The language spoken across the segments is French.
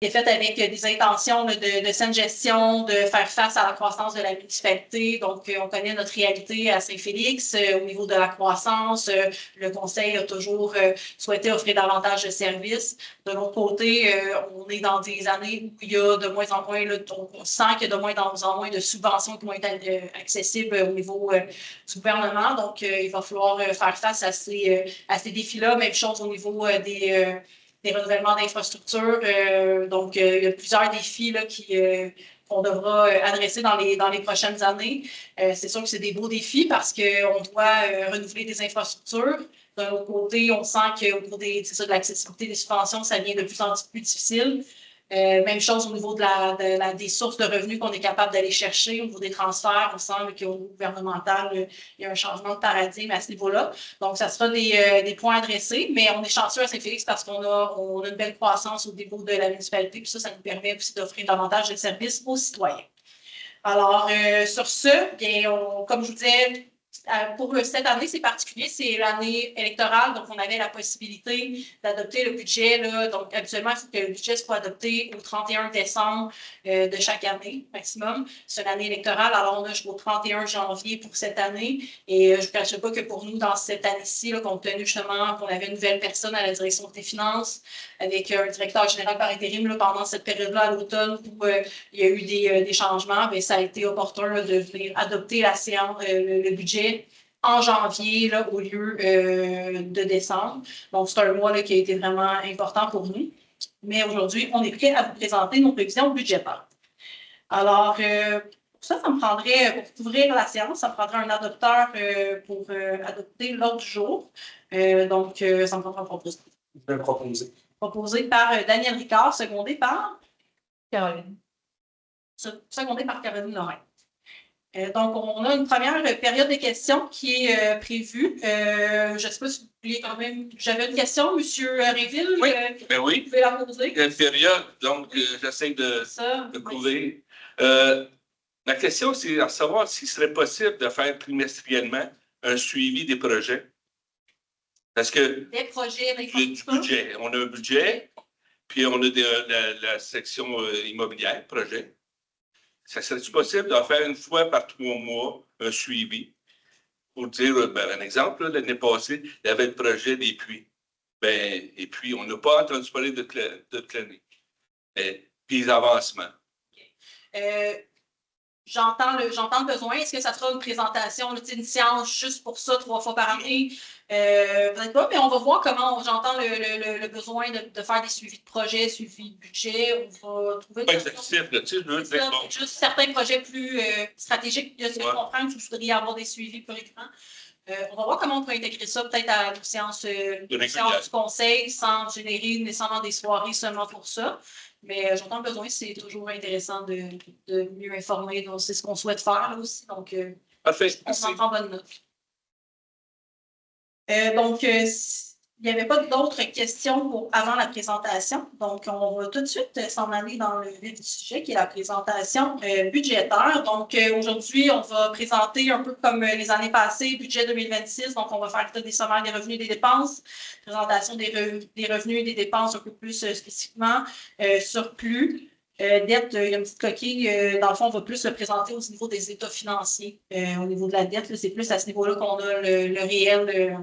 est faite avec des intentions de saine gestion, de faire face à la croissance de la municipalité. Donc, on connaît notre réalité à Saint-Félix au niveau de la croissance. Le conseil a toujours souhaité offrir davantage de services. De l'autre côté, on est dans des années où il y a de moins en moins, là, on sent qu'il y a de moins en moins de subventions qui vont être accessibles au niveau du gouvernement. Donc, il va falloir faire face à ces défis-là. Même chose au niveau des renouvellements d'infrastructures. Donc, il y a plusieurs défis là, qu'on devra adresser dans les prochaines années. C'est sûr que c'est des beaux défis parce qu'on doit renouveler des infrastructures. D'un autre côté, on sent qu'au niveau de l'accessibilité des subventions, ça devient de plus en plus difficile. Même chose au niveau des sources de revenus qu'on est capable d'aller chercher, au niveau des transferts. On sent qu'au niveau gouvernemental, il y a un changement de paradigme à ce niveau-là. Donc, ça sera des points adressés, mais on est chanceux à Saint-Félix parce qu'on a une belle croissance au niveau de la municipalité, puis ça nous permet aussi d'offrir davantage de services aux citoyens. Alors, sur ce, bien, comme je vous disais, pour cette année, c'est particulier, c'est l'année électorale, donc on avait la possibilité d'adopter le budget. Là, donc, habituellement, il faut que le budget soit adopté au 31 décembre de chaque année, maximum. C'est l'année électorale, alors on a jusqu'au 31 janvier pour cette année. Et je ne vous cache pas que pour nous, dans cette année-ci, compte tenu justement qu'on avait une nouvelle personne à la direction des finances, avec un directeur général par intérim là, pendant cette période-là à l'automne où il y a eu des changements, bien, ça a été opportun là, de venir adopter la séance, le budget en janvier là, au lieu de décembre. Donc, c'est un mois là, qui a été vraiment important pour nous. Mais aujourd'hui, on est prêt à vous présenter nos prévisions budgétaires. Alors, pour ça me prendrait, pour ouvrir la séance, ça me prendrait un adopteur pour adopter l'ordre du jour. Donc, ça me prendra un proposition. Je vais proposer. Proposé par Daniel Ricard, secondé par Caroline. Secondé par Caroline Lorrain. Donc, on a une première période de questions qui est prévue. Je ne sais pas si vous vouliez quand même. J'avais une question, M. Réville. Oui, ben oui. Vous pouvez la poser. Il y a une période, donc j'essaie de couvrir. La question, c'est à savoir s'il serait possible de faire trimestriellement un suivi des projets. Parce que des projets, du budget. On a un budget, puis on a la section immobilière, projet. Ça serait-il possible de faire une fois par 3 mois un suivi? Pour dire, un exemple, l'année passée, il y avait le projet des puits. Et puis, on n'a pas entendu parler de l'année. Puis les avancements. J'entends le besoin. Est-ce que ça sera une présentation, une séance juste pour ça, 3 fois par année? Peut-être pas, mais on va voir comment j'entends le besoin de faire des suivis de projet, suivis de budget. On va trouver pas excessif, tu sais, je veux dire. Bon. Juste certains projets plus stratégiques. Je comprends que vous voudriez avoir des suivis plus récurrents. On va voir comment on peut intégrer ça peut-être à une séance du conseil sans générer nécessairement des soirées seulement pour ça. Mais j'entends le besoin, c'est toujours intéressant de mieux informer. Donc, c'est ce qu'on souhaite faire là aussi. Donc, parfait. On s'en prend bonne note. Donc, il n'y avait pas d'autres questions avant la présentation. Donc, on va tout de suite s'en aller dans le vif du sujet, qui est la présentation budgétaire. Donc, aujourd'hui, on va présenter un peu comme les années passées, budget 2026. Donc, on va faire des sommaires des revenus et des dépenses, présentation des revenus et des dépenses un peu plus spécifiquement, surplus. Dette, il y a une petite coquille. Dans le fond, on va plus le présenter au niveau des états financiers. Au niveau de la dette, c'est plus à ce niveau-là qu'on a le réel.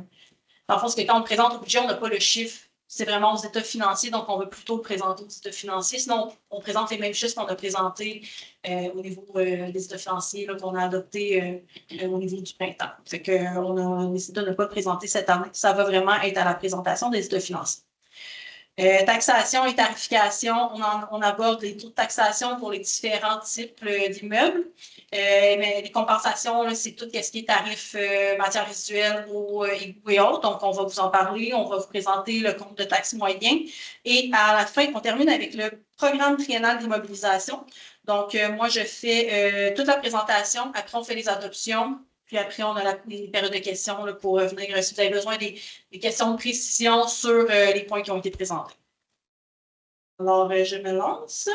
Dans le fond, c'est que quand on le présente au budget, on n'a pas le chiffre. C'est vraiment aux états financiers, donc on veut plutôt le présenter aux états financiers. Sinon, on présente les mêmes chiffres qu'on a présentés au niveau des états financiers qu'on a adoptés au niveau du printemps. Fait qu'on a décidé de ne pas le présenter cette année. Ça va vraiment être à la présentation des états financiers. Taxation et tarification, on aborde les taux de taxation pour les différents types d'immeubles. Mais les compensations, c'est tout ce qui est tarif matières résiduelles et autres. Donc, on va vous en parler. On va vous présenter le compte de taxe moyen. Et à la fin, on termine avec le programme triennal d'immobilisation. Donc, moi, je fais toute la présentation. Après, on fait les adoptions. Puis après, on a les périodes de questions là, pour revenir si vous avez besoin des questions de précision sur les points qui ont été présentés. Alors, je me lance.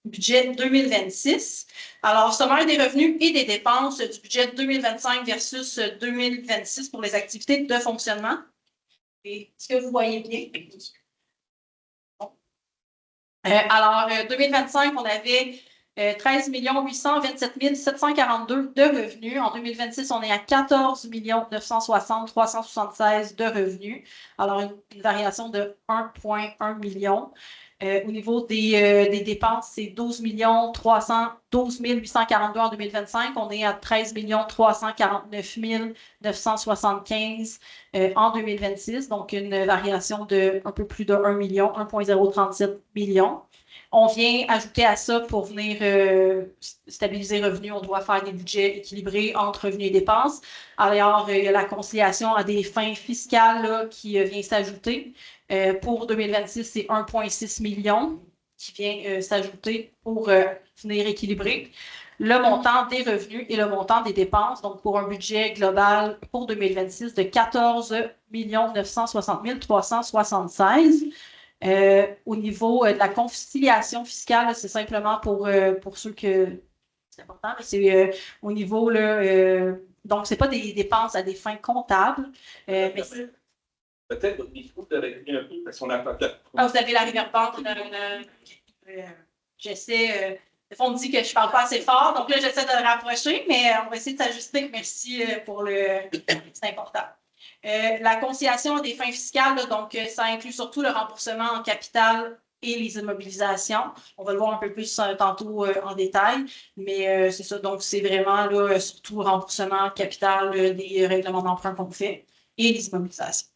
Budget 2026. Alors, sommaire des revenus et des dépenses du budget 2025 versus 2026 pour les activités de fonctionnement. Est-ce que vous voyez bien? Bon. Alors, 2025, on avait 13 827 742 de revenus. En 2026, on est à 14 960 376 de revenus. Alors, une variation de 1,1 million. Au niveau des dépenses, c'est 12 842 en 2025. On est à 13 349 975 en 2026. Donc, une variation de un peu plus de 1 million, 1,037 millions. On vient ajouter à ça pour venir stabiliser les revenus, on doit faire des budgets équilibrés entre revenus et dépenses. Alors, il y a la conciliation à des fins fiscales là, qui vient s'ajouter. Pour 2026, c'est 1,6 million qui vient s'ajouter pour venir équilibrer le montant des revenus et le montant des dépenses, donc pour un budget global pour 2026 de 14 960 376. Au niveau de la conciliation fiscale, c'est simplement pour ceux que c'est important, c'est au niveau là, donc c'est pas des dépenses à des fins comptables. Mais peut-être votre micro de réduire un peu parce qu'on n'a pas de... Ah, vous avez la réverbante. J'essaie. On me dit que je ne parle pas assez fort, donc là, j'essaie de le rapprocher, mais on va essayer de s'ajuster. Merci pour le. C'est important. La conciliation des fins fiscales, là, donc ça inclut surtout le remboursement en capital et les immobilisations. On va le voir un peu plus tantôt en détail, mais c'est ça. Donc, c'est vraiment là, surtout le remboursement en capital des règlements d'emprunt qu'on fait et les immobilisations.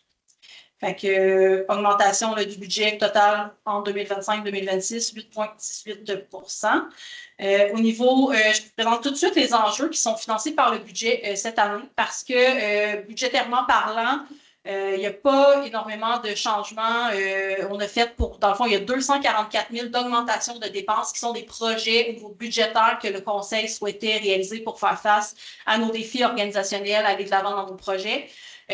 Fait que augmentation là, du budget total en 2025-2026, 8,18 %. Au niveau, je vous présente tout de suite les enjeux qui sont financés par le budget cette année parce que budgétairement parlant, il n'y a pas énormément de changements. On a fait dans le fond, il y a 244 000 d'augmentation de dépenses qui sont des projets au niveau budgétaire que le Conseil souhaitait réaliser pour faire face à nos défis organisationnels, aller de l'avant dans nos projets.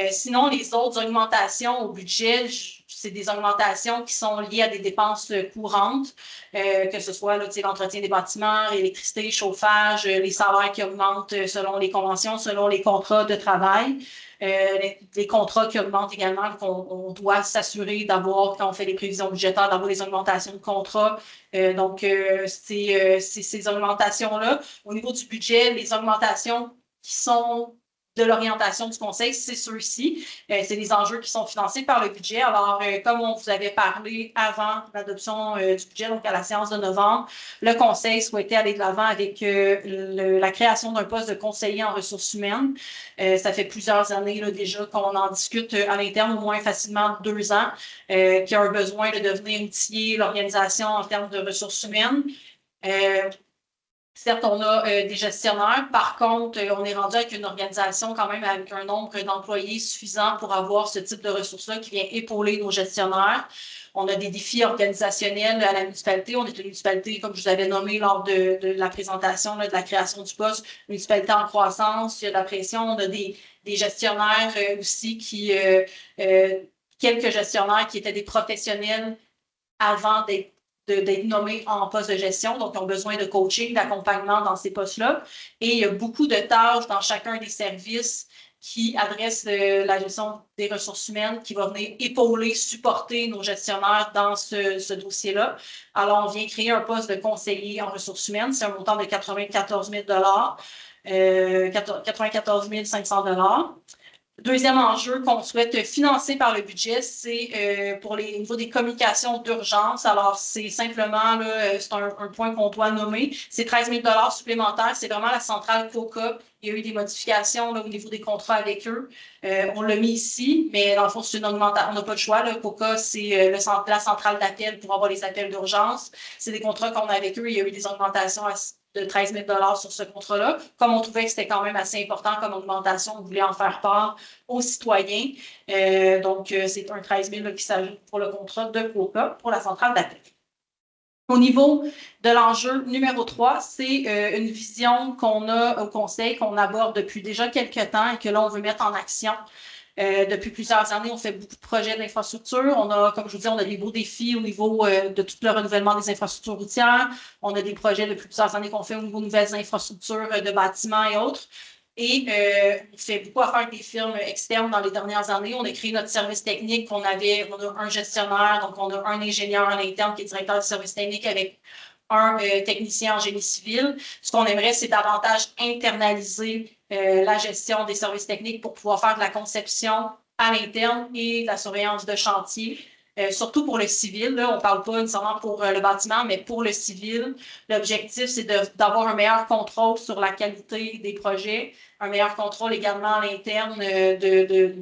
Sinon, les autres augmentations au budget, c'est des augmentations qui sont liées à des dépenses courantes, que ce soit l'entretien des bâtiments, l'électricité, le chauffage, les salaires qui augmentent selon les conventions, selon les contrats de travail. Les contrats qui augmentent également, qu'on doit s'assurer d'avoir, quand on fait les prévisions budgétaires, d'avoir des augmentations de contrats. Donc, c'est ces augmentations-là. Au niveau du budget, les augmentations qui sont de l'orientation du Conseil, c'est ceux-ci. C'est des enjeux qui sont financés par le budget. Alors, comme on vous avait parlé avant l'adoption du budget, donc à la séance de novembre, le Conseil souhaitait aller de l'avant avec la création d'un poste de conseiller en ressources humaines. Ça fait plusieurs années là, déjà qu'on en discute à l'interne, au moins facilement 2 ans, qu'il y a un besoin de venir outiller l'organisation en termes de ressources humaines. Certes, on a des gestionnaires. Par contre, on est rendu avec une organisation quand même avec un nombre d'employés suffisant pour avoir ce type de ressources-là qui vient épauler nos gestionnaires. On a des défis organisationnels à la municipalité. On est une municipalité, comme je vous avais nommé lors de la présentation là, de la création du poste, une municipalité en croissance. Il y a de la pression. On a des gestionnaires aussi quelques gestionnaires qui étaient des professionnels avant d'être nommés en poste de gestion, donc ils ont besoin de coaching, d'accompagnement dans ces postes-là. Et il y a beaucoup de tâches dans chacun des services qui adressent la gestion des ressources humaines, qui va venir épauler, supporter nos gestionnaires dans ce dossier-là. Alors, on vient créer un poste de conseiller en ressources humaines. C'est un montant de 94 000 94 500 $. Deuxième enjeu qu'on souhaite financer par le budget, c'est pour les niveaux des communications d'urgence. Alors, c'est simplement, c'est un point qu'on doit nommer. C'est 13 000 $ supplémentaires. C'est vraiment la centrale COCA. Il y a eu des modifications là, au niveau des contrats avec eux. On l'a mis ici, mais dans le fond, c'est une augmentation. On n'a pas le choix. Le COCA, c'est la centrale d'appel pour avoir les appels d'urgence. C'est des contrats qu'on a avec eux. Il y a eu des augmentations de 13 000 $ sur ce contrat-là. Comme on trouvait que c'était quand même assez important comme augmentation, on voulait en faire part aux citoyens. Donc, c'est un 13 000 qui s'ajoute pour le contrat de COCA pour la centrale d'appel. Au niveau de l'enjeu numéro 3, c'est une vision qu'on a au Conseil, qu'on aborde depuis déjà quelques temps et que là, on veut mettre en action. Depuis plusieurs années, on fait beaucoup de projets d'infrastructure. On a, comme je vous dis, on a des beaux défis au niveau de tout le renouvellement des infrastructures routières. On a des projets depuis plusieurs années qu'on fait au niveau de nouvelles infrastructures de bâtiments et autres. Et on fait beaucoup affaire avec des firmes externes dans les dernières années. On a créé notre service technique. On a un gestionnaire, donc on a un ingénieur à l'interne qui est directeur du service technique avec un technicien en génie civil. Ce qu'on aimerait, c'est davantage internaliser la gestion des services techniques pour pouvoir faire de la conception à l'interne et de la surveillance de chantier. Surtout pour le civil, là, on ne parle pas nécessairement pour le bâtiment, mais pour le civil, l'objectif, c'est d'avoir un meilleur contrôle sur la qualité des projets, un meilleur contrôle également à l'interne de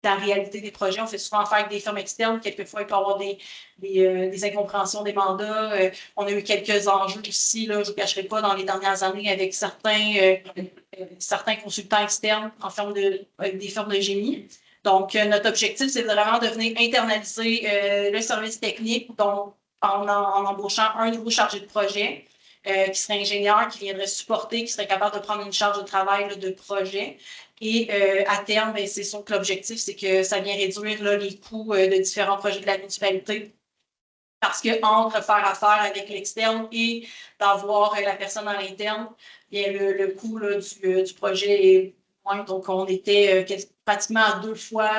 la réalité des projets. On fait souvent affaire avec des firmes externes. Quelquefois, il peut y avoir des incompréhensions des mandats. On a eu quelques enjeux ici, là, je ne vous cacherai pas, dans les dernières années avec certains consultants externes avec des firmes de génie. Donc, notre objectif, c'est vraiment de venir internaliser le service technique, donc en embauchant un nouveau chargé de projet qui serait ingénieur, qui viendrait supporter, qui serait capable de prendre une charge de travail là, de projet. Et à terme, c'est sûr que l'objectif, c'est que ça vient réduire là, les coûts de différents projets de la municipalité. Parce qu'entre faire affaire avec l'externe et d'avoir la personne à l'interne, le coût là, du projet est moins. Donc, on était pratiquement à 2 fois,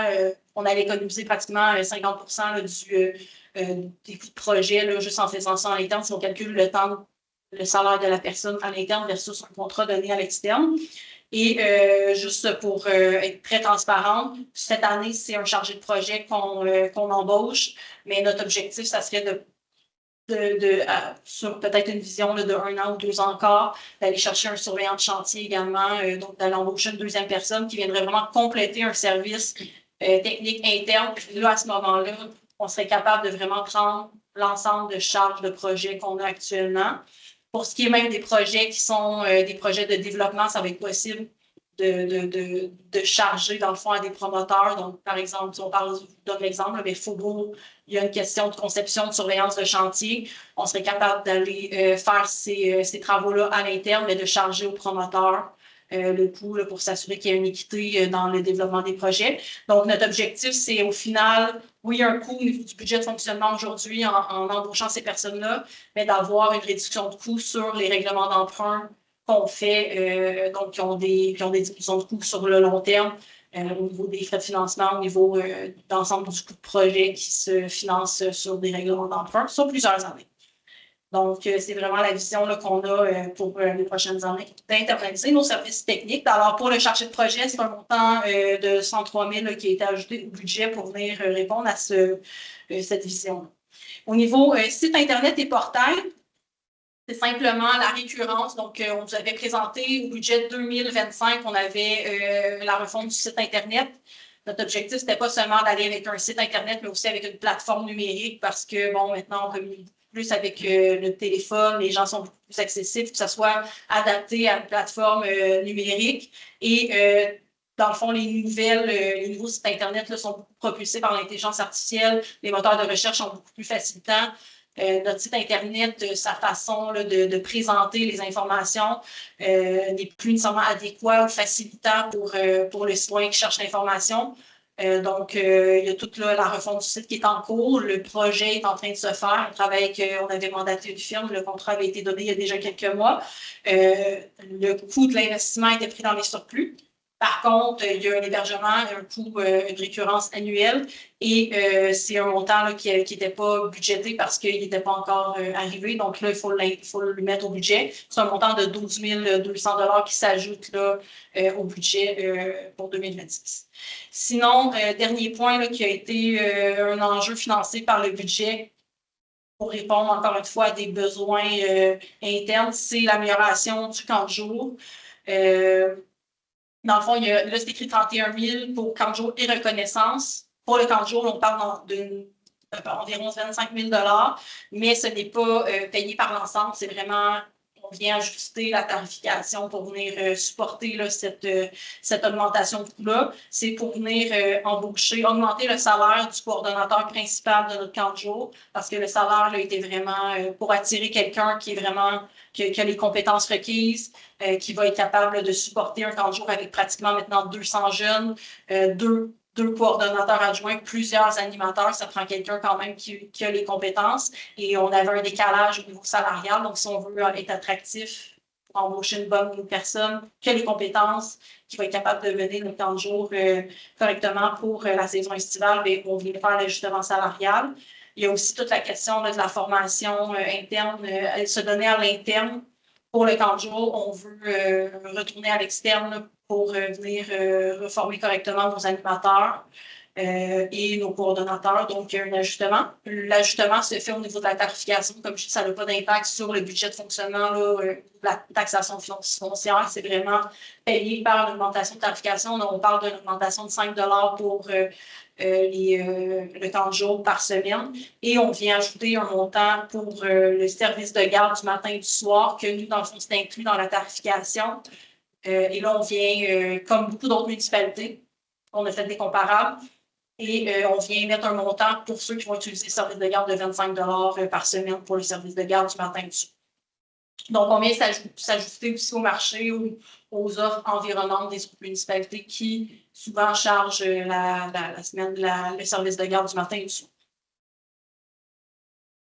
on allait économiser pratiquement 50% là, des coûts de projet là, juste en faisant ça à l'interne. Si on calcule le salaire de la personne à l'interne versus un contrat donné à l'externe. Et juste pour être très transparente, cette année, c'est un chargé de projet qu'on embauche, mais notre objectif, ça serait sur peut-être une vision là, de 1 an ou 2 ans encore, d'aller chercher un surveillant de chantier également, donc d'aller embaucher une deuxième personne qui viendrait vraiment compléter un service technique interne. Puis là, à ce moment-là, on serait capable de vraiment prendre l'ensemble de charges de projet qu'on a actuellement. Pour ce qui est même des projets qui sont des projets de développement, ça va être possible de charger, dans le fond, à des promoteurs. Donc, par exemple, si on donne l'exemple, mais Faubourg, il y a une question de conception, de surveillance de chantier. On serait capable d'aller faire ces travaux-là à l'interne, mais de charger aux promoteurs le coût là, pour s'assurer qu'il y a une équité dans le développement des projets. Donc, notre objectif, c'est au final, oui, il y a un coût au niveau du budget de fonctionnement aujourd'hui en embauchant ces personnes-là, mais d'avoir une réduction de coûts sur les règlements d'emprunt qu'on fait, donc qui ont des diminutions de coûts sur le long terme au niveau des frais de financement, au niveau d'ensemble du coût de projet qui se finance sur des règlements d'emprunt sur plusieurs années. Donc, c'est vraiment la vision qu'on a pour les prochaines années, d'internaliser nos services techniques. Alors, pour le chargé de projet, c'est un montant de 103 000 qui a été ajouté au budget pour venir répondre à cette vision. Au niveau site Internet et portail, c'est simplement la récurrence. Donc, on vous avait présenté au budget 2025, on avait la refonte du site Internet. Notre objectif, c'était pas seulement d'aller avec un site Internet, mais aussi avec une plateforme numérique parce que, bon, maintenant, on communique plus avec le téléphone, les gens sont beaucoup plus accessibles, que ça soit adapté à une plateforme numérique. Et dans le fond, les nouveaux sites Internet là, sont beaucoup propulsés par l'intelligence artificielle. Les moteurs de recherche sont beaucoup plus facilitants. Notre site Internet, sa façon là, de présenter les informations n'est plus nécessairement adéquat ou facilitant pour le citoyen qui cherche l'information. Donc, il y a toute la refonte du site qui est en cours. Le projet est en train de se faire. On avait mandaté une firme. Le contrat avait été donné il y a déjà quelques mois. Le coût de l'investissement était pris dans les surplus. Par contre, il y a un hébergement, un coût, une récurrence annuelle et c'est un montant là, qui n'était pas budgété parce qu'il n'était pas encore arrivé. Donc là, il faut le mettre au budget. C'est un montant de 12 200 $ qui s'ajoute là, au budget pour 2026. Sinon, dernier point là, qui a été un enjeu financé par le budget pour répondre encore une fois à des besoins internes, c'est l'amélioration du camp de jour. Dans le fond, là, c'est écrit 31 000 pour camp de jour et reconnaissance. Pour le camp de jour, on parle d'environ 25 000 $, mais ce n'est pas payé par l'ensemble. C'est vraiment, on vient ajuster la tarification pour venir supporter là, cette augmentation de coût-là. C'est pour venir augmenter le salaire du coordonnateur principal de notre camp de jour, parce que le salaire là, était vraiment pour attirer quelqu'un qui est vraiment qui a les compétences requises, qui va être capable de supporter un camp de jour avec pratiquement maintenant 200 jeunes, deux coordonnateurs adjoints, plusieurs animateurs. Ça prend quelqu'un quand même qui a les compétences. Et on avait un décalage au niveau salarial. Donc, si on veut être attractif pour embaucher une bonne personne qui a les compétences, qui va être capable de mener le temps de jour correctement pour la saison estivale, bien, on vient faire l'ajustement salarial. Il y a aussi toute la question de la formation interne, se donner à l'interne pour le temps de jour. On veut retourner à l'externe pour venir reformer correctement nos animateurs et nos coordonnateurs. Donc, il y a un ajustement. L'ajustement se fait au niveau de la tarification. Comme je dis, ça n'a pas d'impact sur le budget de fonctionnement. La taxation foncière, c'est vraiment payé par l'augmentation de tarification. On parle d'une augmentation de 5 $ pour le temps de jour par semaine. Et on vient ajouter un montant pour le service de garde du matin et du soir, que nous, dans le fond, c'est inclus dans la tarification. Et là, on vient, comme beaucoup d'autres municipalités, on a fait des comparables, et on vient mettre un montant pour ceux qui vont utiliser le service de garde de 25 $ par semaine pour le service de garde du matin et du soir. Donc, on vient s'ajuster aussi au marché ou aux offres environnantes des autres municipalités qui souvent chargent la semaine, le service de garde du matin et du soir.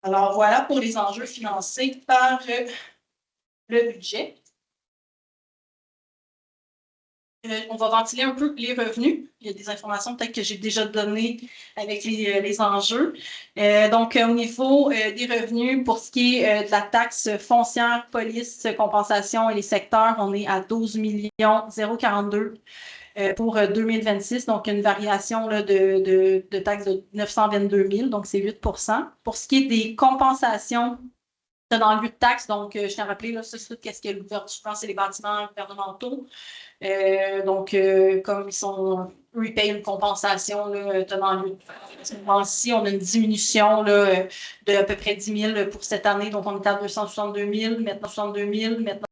Alors, voilà pour les enjeux financés par le budget. On va ventiler un peu les revenus. Il y a des informations peut-être que j'ai déjà données avec les enjeux. Donc, au niveau des revenus, pour ce qui est de la taxe foncière, police, compensation et les secteurs, on est à 12 042 pour 2026. Donc, une variation là, de taxe de 922 000, donc c'est 8 %. Pour ce qui est des compensations, dans le lieu de taxe, donc je tiens à rappeler, là, ça, c'est qu'est-ce que l'ouverture, je pense, c'est les bâtiments gouvernementaux. Donc, comme eux, ils payent une compensation tenant lieu de taxe. Ici, on a une diminution là, de à peu près 10 000 pour cette année. Donc, on est à 262 000, maintenant 62 000, maintenant